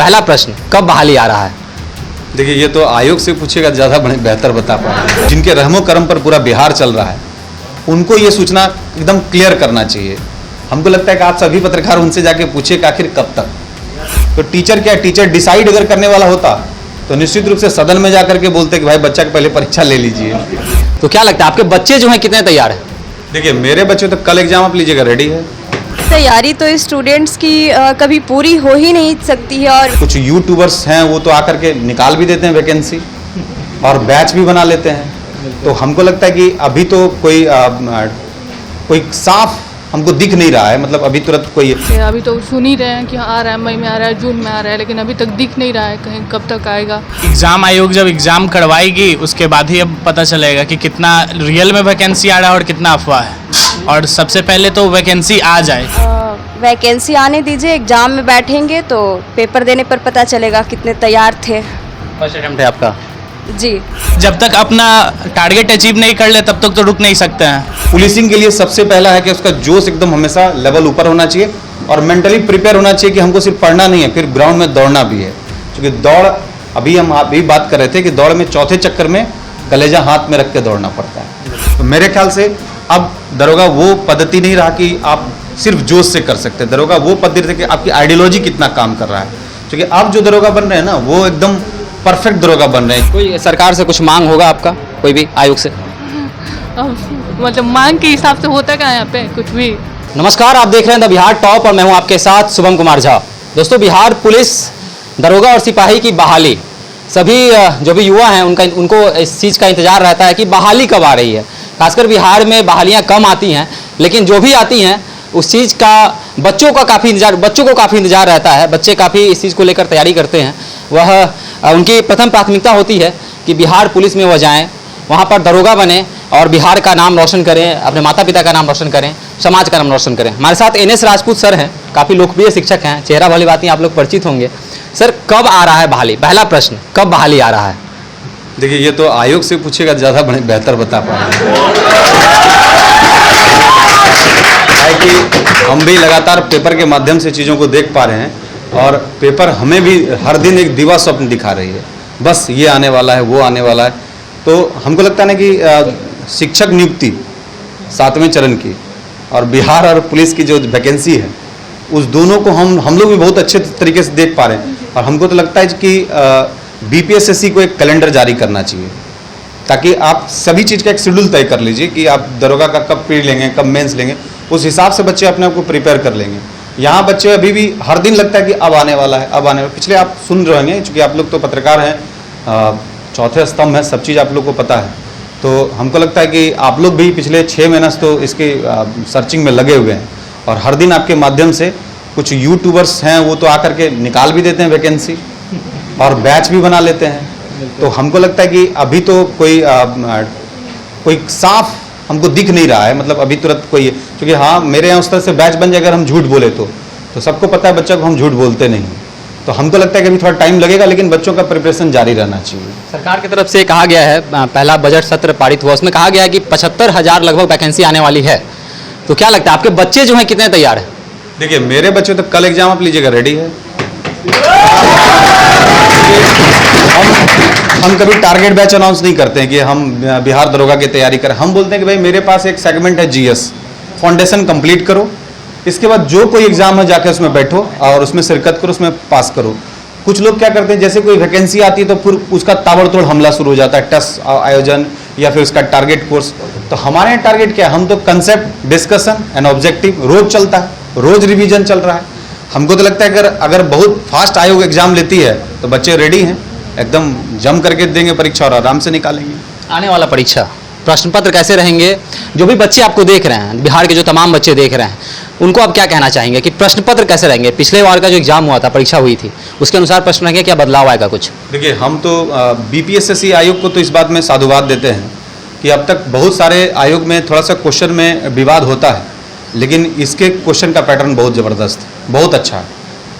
पहला प्रश्न, कब बहाली आ रहा है? देखिए, ये तो आयोग से पूछेगा, ज़्यादा बेहतर बता पाएंगे। जिनके रहमो करम पर पूरा बिहार चल रहा है, उनको ये सूचना एकदम क्लियर करना चाहिए। हमको लगता है कि आप सभी पत्रकार उनसे जाके पूछिए कि आखिर कब तक। तो टीचर क्या, टीचर डिसाइड अगर करने वाला होता तो निश्चित रूप से सदन में जाकर के बोलते कि भाई बच्चा के पहले परीक्षा ले लीजिए। तो क्या लगता है आपके बच्चे जो हैं कितने तैयार हैं? देखिए, मेरे बच्चे तो कल एग्जाम आप लीजिएगा रेडी है। तैयारी तो स्टूडेंट्स की कभी पूरी हो ही नहीं सकती है। और कुछ यूट्यूबर्स हैं वो तो आकर के निकाल भी देते हैं वैकेंसी और बैच भी बना लेते हैं। तो हमको लगता है कि अभी तो कोई साफ हमको दिख नहीं रहा है, मतलब अभी तुरंत कोई। अभी तो सुन ही रहे हैं कि आ रहा है, मई में आ रहा है, जून में आ रहा है, लेकिन अभी तक दिख नहीं रहा है कहीं कब तक आएगा। एग्ज़ाम आयोग जब एग्ज़ाम करवाएगी उसके बाद ही अब पता चलेगा कि कितना रियल में वैकेंसी आ रहा है और कितना अफवाह है। और सबसे पहले तो वैकेंसी आ जाए। वैकेंसी आने दीजिए, एग्जाम में बैठेंगे तो पेपर देने पर पता चलेगा कितने तैयार थे। फर्स्ट अटेम्प्ट है आपका? जी। जब तक अपना टारगेट अचीव नहीं कर ले तब तक तो रुक नहीं सकते हैं। पुलिसिंग के लिए सबसे पहला है कि उसका जोश एकदम हमेशा लेवल ऊपर होना चाहिए और मेंटली प्रिपेयर होना चाहिए कि हमको सिर्फ पढ़ना नहीं है, फिर ग्राउंड में दौड़ना भी है। क्योंकि दौड़, अभी हम अभी बात कर रहे थे कि दौड़ में चौथे चक्कर में कलेजा हाथ में रख के दौड़ना पड़ता है। तो मेरे ख्याल से अब दरोगा वो पद्धति नहीं रहा कि आप सिर्फ जोश से कर सकते हैं। दरोगा वो पद्धति कि आपकी आइडियोलॉजी कितना काम कर रहा है। क्योंकि आप जो दरोगा बन रहे हैं ना, वो एकदम परफेक्ट दरोगा बन रहे हैं। कोई सरकार से कुछ मांग होगा आपका, कोई भी आयोग से? मतलब मांग के हिसाब से होता क्या है यहाँ पे कुछ भी। नमस्कार, आप देख रहे हैं द बिहार टॉप और मैं हूं आपके साथ शुभम कुमार झा। दोस्तों, बिहार पुलिस दरोगा और सिपाही की बहाली, सभी जो भी युवा हैं उनको इस चीज़ का इंतजार रहता है कि बहाली कब आ रही है। खासकर बिहार में बहालियाँ कम आती हैं, लेकिन जो भी आती हैं उस चीज़ का बच्चों को काफ़ी इंतजार रहता है। बच्चे काफ़ी इस चीज़ को लेकर तैयारी करते हैं। वह उनकी प्रथम प्राथमिकता होती है कि बिहार पुलिस में वह जाएँ, वहाँ पर दरोगा बने और बिहार का नाम रोशन करें, अपने माता पिता का नाम रोशन करें, समाज का नाम रोशन करें। हमारे साथ NS राजपूत सर हैं, काफ़ी लोकप्रिय शिक्षक हैं, चेहरा भली बात नहीं आप लोग परिचित होंगे। सर, कब आ रहा है बहाली? पहला प्रश्न, कब बहाली आ रहा है? देखिए, ये तो आयोग से पूछेगा, ज़्यादा बेहतर बता पाएंगे। कि हम भी लगातार पेपर के माध्यम से चीज़ों को देख पा रहे हैं और पेपर हमें भी हर दिन एक दिवा स्वप्न दिखा रही है, बस ये आने वाला है, वो आने वाला है। तो हमको लगता है ना कि शिक्षक नियुक्ति 7वें चरण की और बिहार और पुलिस की जो वैकेंसी है, उस दोनों को हम लोग भी बहुत अच्छे तरीके से देख पा रहे हैं। और हमको तो लगता है कि BPSSC को एक कैलेंडर जारी करना चाहिए ताकि आप सभी चीज़ का एक शेड्यूल तय कर लीजिए कि आप दरोगा का कब प्री लेंगे, कब मेंस लेंगे, उस हिसाब से बच्चे अपने आप को प्रिपेयर कर लेंगे। यहाँ बच्चे अभी भी हर दिन लगता है कि अब आने वाला है, अब आने वाला। पिछले आप सुन रहे होंगे, चूँकि आप लोग तो पत्रकार हैं, चौथे स्तंभ है, सब चीज़ आप लोग को पता है। तो हमको लगता है कि आप लोग भी पिछले 6 महीने से तो इसके सर्चिंग में लगे हुए हैं और हर दिन आपके माध्यम से कुछ यूट्यूबर्स हैं वो तो आकर के निकाल भी देते हैं वैकेंसी और बैच भी बना लेते हैं। तो हमको लगता है कि अभी तो कोई साफ हमको दिख नहीं रहा है, मतलब अभी तुरंत कोई। क्योंकि हाँ, मेरे यहाँ उस तरह से बैच बन जाए अगर हम झूठ बोले तो सबको पता है बच्चा को हम झूठ बोलते नहीं। तो हमको लगता है कि अभी थोड़ा टाइम लगेगा, लेकिन बच्चों का प्रिपरेशन जारी रहना चाहिए। सरकार की तरफ से कहा गया है, पहला बजट सत्र पारित हुआ, उसमें कहा गया है कि 75,000 लगभग वैकेंसी आने वाली है। तो क्या लगता है आपके बच्चे जो हैं कितने तैयार हैं? देखिए, मेरे बच्चे तो कल एग्जाम आप लीजिएगा रेडी है। हम कभी टारगेट बैच अनाउंस नहीं करते हैं कि हम बिहार दरोगा की तैयारी करें। हम बोलते हैं कि भाई मेरे पास एक सेगमेंट है GS, फाउंडेशन कंप्लीट करो, इसके बाद जो कोई एग्जाम है जाके उसमें बैठो और उसमें शिरकत करो, उसमें पास करो। कुछ लोग क्या करते हैं, जैसे कोई वैकेंसी आती है तो फिर उसका ताबड़तोड़ हमला शुरू हो जाता है, टेस्ट आयोजन या फिर उसका टारगेट कोर्स। तो हमारे यहाँ टारगेट क्या है, हम तो कंसेप्ट, डिस्कशन एंड ऑब्जेक्टिव रोज चलता है, रोज रिवीजन चल रहा है। हमको तो लगता है अगर बहुत फास्ट आयोग एग्जाम लेती है तो बच्चे रेडी हैं, एकदम जम करके देंगे परीक्षा और आराम से निकालेंगे। आने वाला परीक्षा प्रश्न पत्र कैसे रहेंगे? जो भी बच्चे आपको देख रहे हैं, बिहार के जो तमाम बच्चे देख रहे हैं, उनको आप क्या कहना चाहेंगे कि प्रश्न पत्र कैसे रहेंगे? पिछले बार का जो एग्जाम हुआ था, परीक्षा हुई थी, उसके अनुसार प्रश्न रहेंगे, क्या बदलाव आएगा कुछ? देखिए, हम तो BPSSC आयोग को तो इस बात में साधुवाद देते हैं कि अब तक बहुत सारे आयोग में थोड़ा सा क्वेश्चन में विवाद होता है, लेकिन इसके क्वेश्चन का पैटर्न बहुत ज़बरदस्त, बहुत अच्छा है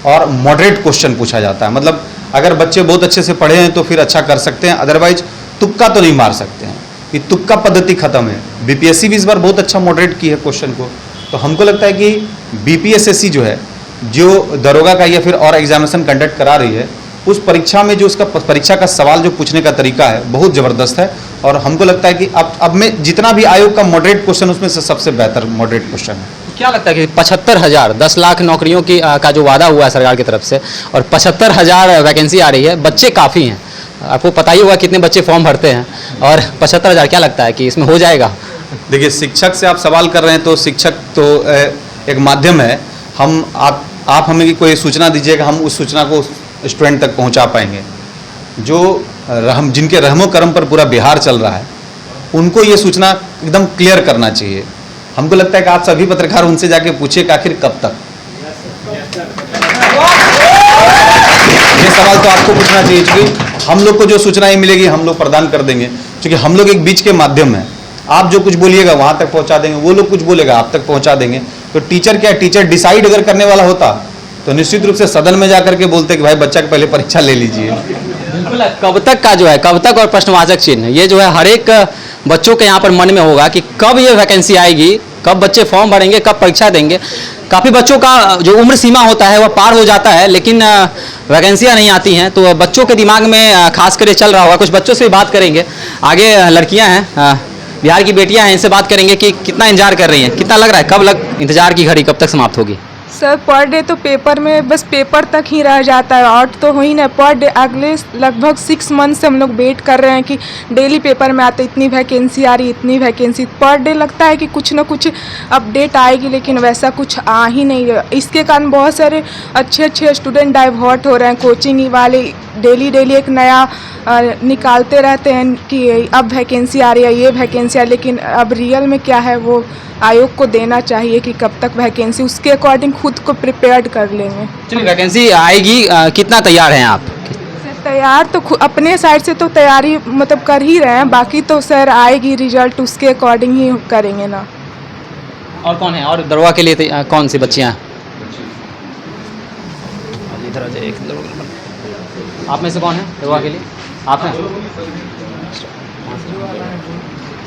और मॉडरेट क्वेश्चन पूछा जाता है। मतलब अगर बच्चे बहुत अच्छे से पढ़े हैं तो फिर अच्छा कर सकते हैं, अदरवाइज तुक्का तो नहीं मार सकते हैं। ये तुक्का पद्धति खत्म है। BPSC भी इस बार बहुत अच्छा मॉडरेट की है क्वेश्चन को। तो हमको लगता है कि BPSSC जो है जो दरोगा का या फिर और एग्जामिनेशन कंडक्ट करा रही है, उस परीक्षा में जो उसका परीक्षा का सवाल जो पूछने का तरीका है बहुत ज़बरदस्त है। और हमको लगता है कि अब में जितना भी आयोग का मॉडरेट क्वेश्चन उसमें से सबसे बेहतर मॉडरेट क्वेश्चन है। क्या लगता है कि 75,000 10 लाख नौकरियों की का जो वादा हुआ है सरकार की तरफ से और 75,000 वैकेंसी आ रही है, बच्चे काफ़ी हैं, आपको पता ही होगा कितने बच्चे फॉर्म भरते हैं, और 75,000 क्या लगता है कि इसमें हो जाएगा? देखिए, शिक्षक से आप सवाल कर रहे हैं तो शिक्षक तो एक माध्यम है। आप हमें कोई सूचना दीजिएगा, हम उस सूचना को स्टूडेंट तक पहुंचा पाएंगे। जो जिनके रहमो करम पर पूरा बिहार चल रहा है, उनको ये सूचना एकदम क्लियर करना चाहिए। हमको लगता है कि आप सभी पत्रकार उनसे जाके पूछिए कि आखिर कब तक। ये सवाल तो आपको पूछना चाहिए, क्योंकि हम लोग को जो सूचनाएं मिलेगी हम लोग प्रदान कर देंगे, क्योंकि हम लोग एक बीच के माध्यम हैं। आप जो कुछ बोलिएगा वहां तक पहुंचा देंगे, वो लोग कुछ बोलेगा आप तक पहुंचा देंगे। तो टीचर क्या, टीचर डिसाइड अगर करने वाला होता तो निश्चित रूप से सदन में जाकर के बोलते कि भाई बच्चा के पहले परीक्षा ले लीजिए। बिल्कुल, कब तक का जो है, कब तक और प्रश्नवाचक चिन्ह, ये जो है हर एक बच्चों के यहाँ पर मन में होगा कि कब ये वैकेंसी आएगी, कब बच्चे फॉर्म भरेंगे, कब परीक्षा देंगे। काफ़ी बच्चों का जो उम्र सीमा होता है वह पार हो जाता है, लेकिन वैकेंसियाँ नहीं आती हैं, तो बच्चों के दिमाग में खास कर चल रहा होगा। कुछ बच्चों से भी बात करेंगे, आगे लड़कियाँ हैं, बिहार की बेटियाँ हैं, इनसे बात करेंगे कि कितना इंतजार कर रही हैं, कितना लग रहा है, कब इंतजार की घड़ी कब तक समाप्त होगी? सर पर डे तो पेपर में बस पेपर तक ही रह जाता है, आउट तो हो ही नहीं। पर डे अगले लगभग 6 मंथ से हम लोग वेट कर रहे हैं कि डेली पेपर में आते इतनी वैकेंसी आ रही, इतनी वैकेंसी। पर डे लगता है कि कुछ ना कुछ अपडेट आएगी, लेकिन वैसा कुछ आ ही नहीं है। इसके कारण बहुत सारे अच्छे स्टूडेंट डाइवर्ट हो रहे हैं। कोचिंग वाले डेली एक नया निकालते रहते हैं कि अब वैकेंसी आ रही है, ये वैकेंसी आ रही है, लेकिन अब रियल में क्या है वो आयोग को देना चाहिए कि कब तक वैकेंसी, उसके अकॉर्डिंग खुद को प्रिपेयर्ड कर लेंगे। चलिए, वैकेंसी आएगी, कितना तैयार हैं आप? सर तैयार तो अपने साइड से तो तैयारी मतलब कर ही रहे हैं, बाकी तो सर आएगी रिजल्ट उसके अकॉर्डिंग ही करेंगे ना। और कौन है, और दरोगा के लिए कौन सी बच्चियाँ हैं? आप में से कौन है दरोगा के लिए? आप हैं?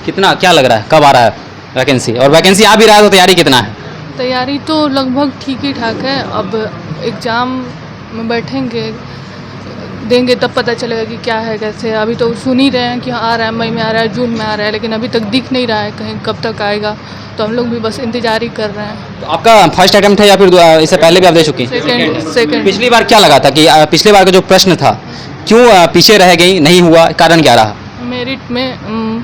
कितना, क्या लग रहा है, कब आ रहा है वैकेंसी? और वैकेंसी आ भी रहा है तो तैयारी कितना है? तैयारी तो लगभग ठीक ही ठाक है। अब एग्ज़ाम में बैठेंगे, देंगे, तब पता चलेगा कि क्या है कैसे है। अभी तो सुन ही रहे हैं कि आ रहा है, मई में आ रहा है, जून में आ रहा है, लेकिन अभी तक दिख नहीं रहा है कहीं कब तक आएगा। तो हम लोग भी बस इंतजार ही कर रहे हैं। तो आपका फर्स्ट अटेम्प्ट है या फिर इससे पहले भी आप दे चुकी? सेकंड। पिछली बार क्या लगा था कि पिछले बार का जो प्रश्न था क्यों पीछे रह गई, नहीं हुआ, कारण क्या रहा? मेरिट में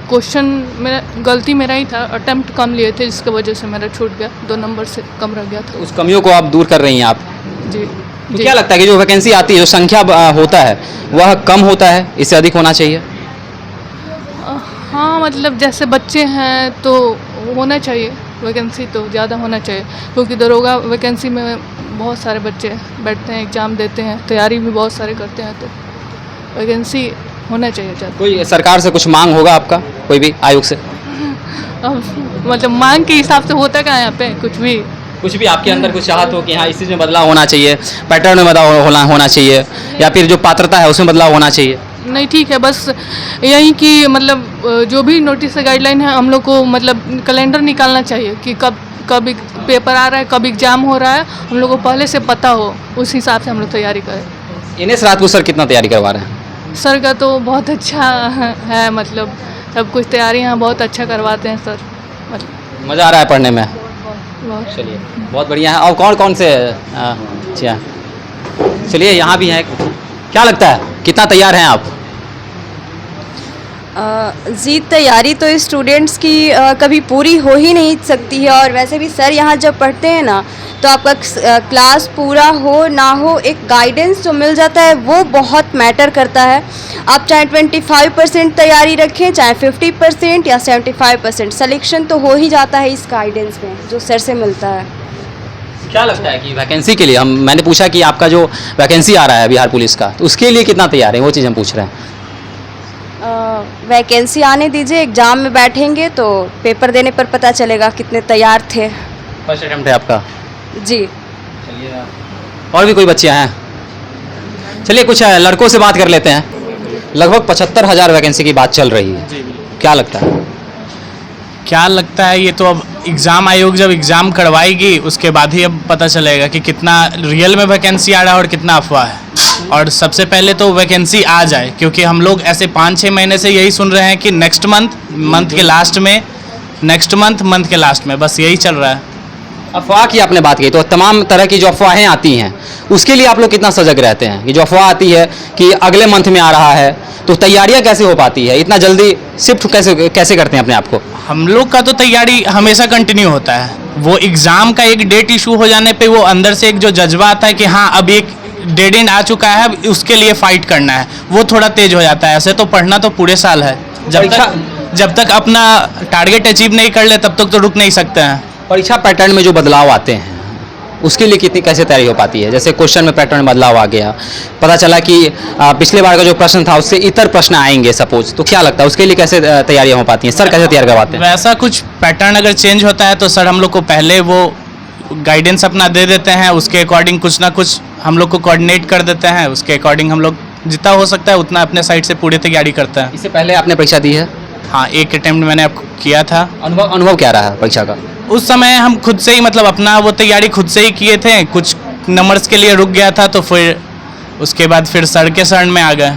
क्वेश्चन मेरा गलती मेरा ही था, अटेम्प्ट कम लिए थे, जिसकी वजह से मेरा छूट गया, 2 नंबर से कम रह गया था। उस कमियों को आप दूर कर रही हैं आप? जी। तो क्या लगता है कि जो वैकेंसी आती है, जो संख्या होता है वह कम होता है, इससे अधिक होना चाहिए? हाँ, मतलब जैसे बच्चे हैं तो होना चाहिए, वैकेंसी तो ज़्यादा होना चाहिए, क्योंकि दरोगा वैकेंसी में बहुत सारे बच्चे बैठते हैं, एग्ज़ाम देते हैं, तैयारी भी बहुत सारे करते हैं, तो वैकेंसी होना चाहिए ज़्यादा। कोई सरकार से कुछ मांग होगा आपका, कोई भी आयोग से? अब मतलब मांग के हिसाब से होता क्या है यहाँ पे, कुछ भी आपके अंदर कुछ चाहत हो कि हाँ इस चीज़ में बदलाव होना चाहिए, पैटर्न में बदलाव होना चाहिए, या फिर जो पात्रता है उसमें बदलाव होना चाहिए? नहीं, ठीक है, बस यही कि मतलब जो भी नोटिस गाइडलाइन है हम लोग को मतलब कैलेंडर निकालना चाहिए कि कब पेपर आ रहा है, कब एग्ज़ाम हो रहा है, हम लोग को पहले से पता हो, उस हिसाब से हम लोग तैयारी करें। NS राजपूत सर कितना तैयारी करवा रहे हैं? सर का तो बहुत अच्छा है, मतलब सब कुछ तैयारी यहाँ बहुत अच्छा करवाते हैं सर, मतलब मज़ा आ रहा है पढ़ने में? बहुत। चलिए, बहुत बढ़िया है। और कौन से अच्छा, चलिए यहाँ भी हैं, क्या लगता है कितना तैयार हैं आप? जी, तैयारी तो स्टूडेंट्स की कभी पूरी हो ही नहीं सकती है, और वैसे भी सर यहाँ जब पढ़ते हैं ना तो आपका क्लास पूरा हो ना हो, एक गाइडेंस जो मिल जाता है वो बहुत मैटर करता है। आप चाहे 25% तैयारी रखें, चाहे 50% या 75%, सिलेक्शन तो हो ही जाता है इस गाइडेंस में जो सर से मिलता है। क्या लगता है कि वैकेंसी के लिए मैंने पूछा कि आपका जो वैकेंसी आ रहा है बिहार पुलिस का, तो उसके लिए कितना तैयार है, वो चीज़ हम पूछ रहे हैं। वैकेंसी आने दीजिए, एग्ज़ाम में बैठेंगे तो पेपर देने पर पता चलेगा कितने तैयार थे। फर्स्ट अटेम्प्ट है आपका? जी। चलिए, और भी कोई बच्चे हैं? चलिए कुछ लड़कों से बात कर लेते हैं। लगभग 75,000 वैकेंसी की बात चल रही है, क्या लगता है? क्या लगता है, ये तो अब एग्ज़ाम आयोग जब एग्ज़ाम करवाएगी उसके बाद ही अब पता चलेगा कि कितना रियल में वैकेंसी आ रहा है और कितना अफवाह है। और सबसे पहले तो वैकेंसी आ जाए, क्योंकि हम लोग ऐसे 5-6 महीने से यही सुन रहे हैं कि नेक्स्ट मंथ के लास्ट में, नेक्स्ट मंथ के लास्ट में, बस यही चल रहा है। अफवाह की आपने बात की, तो तमाम तरह की जो अफवाहें आती हैं उसके लिए आप लोग कितना सजग रहते हैं? कि जो अफवाह आती है कि अगले मंथ में आ रहा है, तो तैयारियां कैसे हो पाती है? इतना जल्दी शिफ्ट कैसे करते हैं अपने आप को? हम लोग का तो तैयारी हमेशा कंटिन्यू होता है। वो एग्ज़ाम का एक डेट इशू हो जाने पे वो अंदर से एक जो जज्बा आता है कि हाँ अब एक डेड एंड आ चुका है, अब उसके लिए फाइट करना है, वो थोड़ा तेज हो जाता है। ऐसे तो पढ़ना तो पूरे साल है, जब तक अपना टारगेट अचीव नहीं कर ले तब तक तो रुक नहीं सकते हैं। परीक्षा पैटर्न में जो बदलाव आते हैं उसके लिए कितनी कैसे तैयारी हो पाती है? जैसे क्वेश्चन में पैटर्न में बदलाव आ गया, पता चला कि पिछले बार का जो प्रश्न था उससे इतर प्रश्न आएंगे सपोज, तो क्या लगता है उसके लिए कैसे तैयारियां हो पाती हैं? सर कैसे तैयार करवाते हैं? वैसा कुछ पैटर्न अगर चेंज होता है तो सर हम लोग को पहले वो गाइडेंस अपना दे देते हैं, उसके अकॉर्डिंग कुछ ना कुछ हम लोग को कोऑर्डिनेट कर देते हैं, उसके अकॉर्डिंग हम लोग जितना हो सकता है उतना अपने साइड से पूरी तैयारी करते हैं। इससे पहले आपने परीक्षा दी है? हाँ, एक अटेम्प्ट मैंने आपको किया था। अनुभव क्या रहा परीक्षा का? उस समय हम खुद से ही मतलब अपना वो तैयारी खुद से ही किए थे, कुछ नंबर्स के लिए रुक गया था तो फिर उसके बाद फिर सर के शरण में आ गए।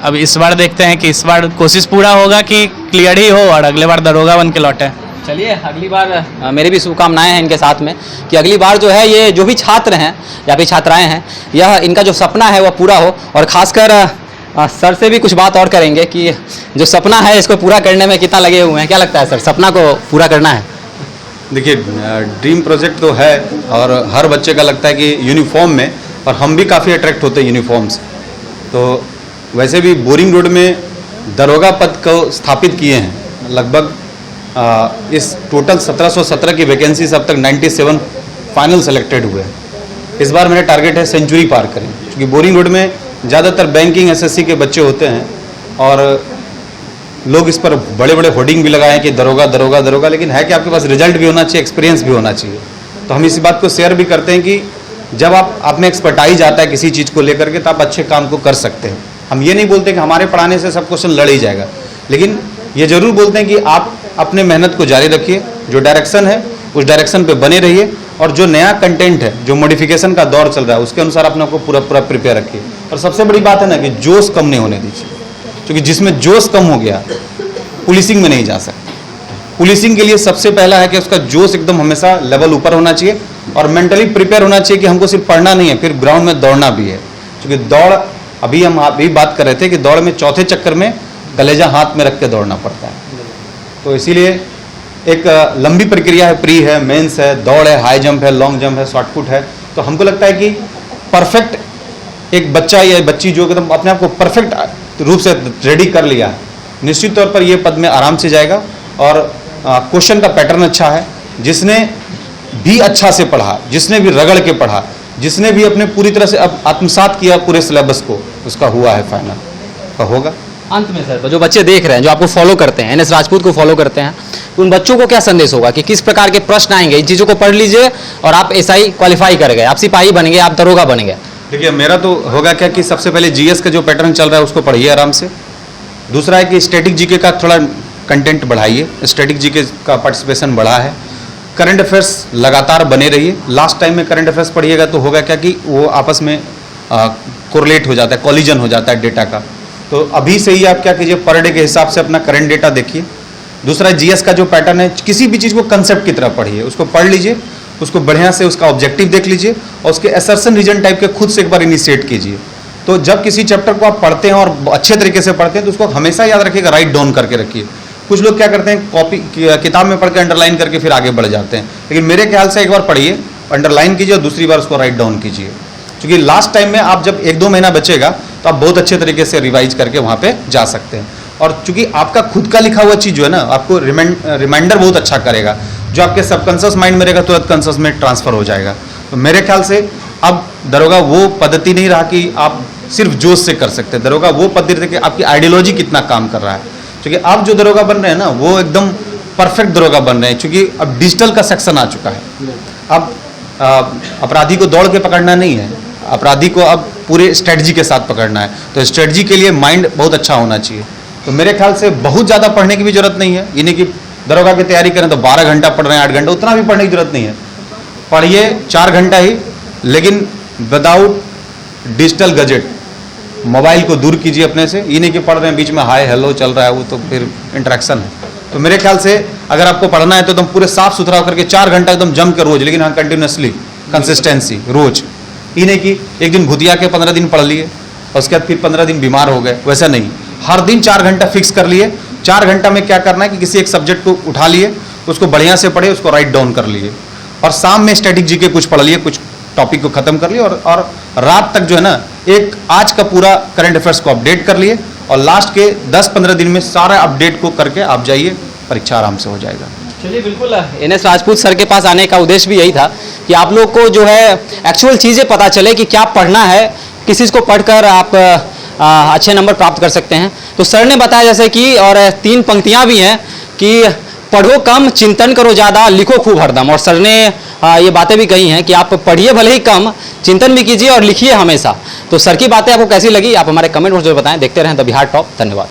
अब इस बार देखते हैं कि इस बार कोशिश पूरा होगा कि क्लियर ही हो और अगले बार दरोगा बन के लौटे। चलिए, अगली बार मेरी भी शुभकामनाएं हैं इनके साथ में कि अगली बार जो है ये जो भी छात्र हैं या फिर छात्राएं हैं, यह इनका जो सपना है वह पूरा हो। और ख़ासकर सर से भी कुछ बात और करेंगे कि जो सपना है इसको पूरा करने में कितना लगे हुए हैं। क्या लगता है सर, सपना को पूरा करना है? देखिए, ड्रीम प्रोजेक्ट तो है और हर बच्चे का लगता है कि यूनिफॉर्म में, और हम भी काफ़ी अट्रैक्ट होते हैं यूनिफॉर्म से। तो वैसे भी बोरिंग रोड में दरोगा पद को स्थापित किए हैं। लगभग इस टोटल 1717 की वैकेंसी से अब तक 97 फाइनल सेलेक्टेड हुए हैं। इस बार मेरा टारगेट है सेंचुरी पार करें, क्योंकि बोरिंग रोड में ज़्यादातर बैंकिंग एसएससी के बच्चे होते हैं और लोग इस पर बड़े बड़े होर्डिंग भी लगाए हैं कि दरोगा दरोगा दरोगा, लेकिन है कि आपके पास रिजल्ट भी होना चाहिए, एक्सपीरियंस भी होना चाहिए। तो हम इसी बात को शेयर भी करते हैं कि जब आप में एक्सपर्टाइज आता है किसी चीज़ को लेकर के, तो आप अच्छे काम को कर सकते हैं। हम ये नहीं बोलते कि हमारे पढ़ाने से सब क्वेश्चन लड़ ही जाएगा, लेकिन ये जरूर बोलते हैं कि आप अपने मेहनत को जारी रखिए, जो डायरेक्शन है उस डायरेक्शन पे बने रहिए, और जो नया कंटेंट है, जो मॉडिफिकेशन का दौर चल रहा है, उसके अनुसार अपने को पूरा प्रिपेयर रखिए। और सबसे बड़ी बात है ना कि जोश कम नहीं होने दीजिए, क्योंकि जिसमें जोश कम हो गया पुलिसिंग में नहीं जा सकता। पुलिसिंग के लिए सबसे पहला है कि उसका जोश एकदम हमेशा लेवल ऊपर होना चाहिए और मेंटली प्रिपेयर होना चाहिए कि हमको सिर्फ पढ़ना नहीं है, फिर ग्राउंड में दौड़ना भी है। क्योंकि दौड़, अभी हम अभी बात कर रहे थे कि दौड़ में चौथे चक्कर में कलेजा हाथ में रख के दौड़ना पड़ता है। तो इसीलिए एक लंबी प्रक्रिया है, प्री है, मेंस है, दौड़ है, हाई जंप है, लॉन्ग जंप है, शॉर्ट पुट है। तो हमको लगता है कि परफेक्ट एक बच्चा या बच्ची जो एकदम अपने आप को परफेक्ट रूप से रेडी कर लिया है, निश्चित तौर पर ये पद में आराम से जाएगा। और क्वेश्चन का पैटर्न अच्छा है, जिसने भी अच्छा से पढ़ा, जिसने भी रगड़ के पढ़ा, जिसने भी अपने पूरी तरह से अब आत्मसात किया पूरे सिलेबस को, उसका हुआ है फाइनल, का होगा। अंत में सर, जो बच्चे देख रहे हैं, जो आपको फॉलो करते हैं, एनएस राजपूत को फॉलो करते हैं, उन बच्चों को क्या संदेश होगा कि किस प्रकार के प्रश्न आएंगे? इन चीज़ों को पढ़ लीजिए और आप एसआई क्वालिफाई कर गए, आप सिपाही बन गए, आप दरोगा बन गए। देखिए, मेरा तो होगा क्या कि सबसे पहले जीएस का जो पैटर्न चल रहा है उसको पढ़िए आराम से। दूसरा है कि स्टैटिक जीके का थोड़ा कंटेंट बढ़ाइए, स्टैटिक जीके का पार्टिसिपेशन बढ़ा है। करंट अफेयर्स लगातार बने रहिए। लास्ट टाइम में करंट अफेयर्स पढ़िएगा तो होगा क्या कि वो आपस में कोरिलेट हो जाता है, कॉलिजन हो जाता है डेटा का। तो अभी से ही आप क्या कीजिए, पर डे के हिसाब से अपना करंट डेटा देखिए। दूसरा जीएस का जो पैटर्न है, किसी भी चीज़ को कंसेप्ट की तरह पढ़िए, उसको पढ़ लीजिए, उसको बढ़िया से उसका ऑब्जेक्टिव देख लीजिए और उसके असर्शन रीजन टाइप के खुद से एक बार इनिशिएट कीजिए। तो जब किसी चैप्टर को आप पढ़ते हैं और अच्छे तरीके से पढ़ते हैं तो उसको हमेशा याद रखिएगा, राइट डाउन करके रखिए। कुछ लोग क्या करते हैं, कॉपी किताब में पढ़ के अंडरलाइन करके फिर आगे बढ़ जाते हैं, लेकिन मेरे ख्याल से एक बार पढ़िए, अंडरलाइन कीजिए और दूसरी बार उसको राइट डाउन कीजिए। क्योंकि लास्ट टाइम में आप जब 1-2 महीना बचेगा तो आप बहुत अच्छे तरीके से रिवाइज करके वहाँ पे जा सकते हैं। और चूंकि आपका खुद का लिखा हुआ चीज़ जो है ना, आपको रिमाइंडर बहुत अच्छा करेगा, जो आपके सबकॉन्शियस माइंड में रहेगा तुरंत कॉन्शियस में ट्रांसफर हो जाएगा। तो मेरे ख्याल से अब दरोगा वो पद्धति नहीं रहा कि आप सिर्फ जोश से कर सकते हैं। दरोगा वो पद्धति कि आपकी आइडियोलॉजी कितना काम कर रहा है। क्योंकि आप जो दरोगा बन रहे हैं ना, वो एकदम परफेक्ट दरोगा बन रहे हैं, क्योंकि अब डिजिटल का सेक्शन आ चुका है। अब अपराधी को दौड़ के पकड़ना नहीं है, अपराधी को अब पूरे स्ट्रेटजी के साथ पकड़ना है। तो स्ट्रेटजी के लिए माइंड बहुत अच्छा होना चाहिए। तो मेरे ख्याल से बहुत ज़्यादा पढ़ने की भी जरूरत नहीं है, ये नहीं कि दरोगा की तैयारी करें तो 12 घंटा पढ़ रहे हैं, 8 घंटा, उतना भी पढ़ने की जरूरत नहीं है। पढ़िए 4 घंटा ही, लेकिन विदाउट डिजिटल गजेट। मोबाइल को दूर कीजिए अपने से, ये नहीं कि पढ़ रहे हैं बीच में हाय हेलो चल रहा है, वो तो फिर इंटरेक्शन है। तो मेरे ख्याल से अगर आपको पढ़ना है तो एकदम पूरे साफ सुथरा होकर के 4 घंटा एकदम जम कर रोज, लेकिन हाँ कंटिन्यूसली, कंसिस्टेंसी रोज। ये नहीं कि एक दिन भुतिया के 15 दिन पढ़ लिए और उसके बाद फिर 15 दिन बीमार हो गए, वैसा नहीं। हर दिन 4 घंटा फिक्स कर लिए। 4 घंटा में क्या करना है कि किसी एक सब्जेक्ट को उठा लिए, उसको बढ़िया से पढ़े, उसको राइट डाउन कर लिए, और शाम में स्टैटिक जीके कुछ पढ़ लिए, कुछ टॉपिक को खत्म कर लिए, और रात तक जो है ना एक आज का पूरा करंट अफेयर्स को अपडेट कर लिए, और लास्ट के 10-15 दिन में सारा अपडेट को करके आप जाइए, परीक्षा आराम से हो जाएगा। चलिए बिल्कुल, NS राजपूत सर के पास आने का उद्देश्य भी यही था कि आप लोग को जो है एक्चुअल चीज़ें पता चले कि क्या पढ़ना है, किस चीज़ को पढ़कर आप अच्छे नंबर प्राप्त कर सकते हैं। तो सर ने बताया जैसे कि, और 3 पंक्तियां भी हैं कि पढ़ो कम, चिंतन करो ज़्यादा, लिखो खूब हरदम। और सर ने ये बातें भी कही हैं कि आप पढ़िए भले ही कम, चिंतन भी कीजिए और लिखिए हमेशा। तो सर की बातें आपको कैसी लगी, आप हमारे कमेंट में जरूर बताएं। देखते रहें द बिहार टॉप। धन्यवाद।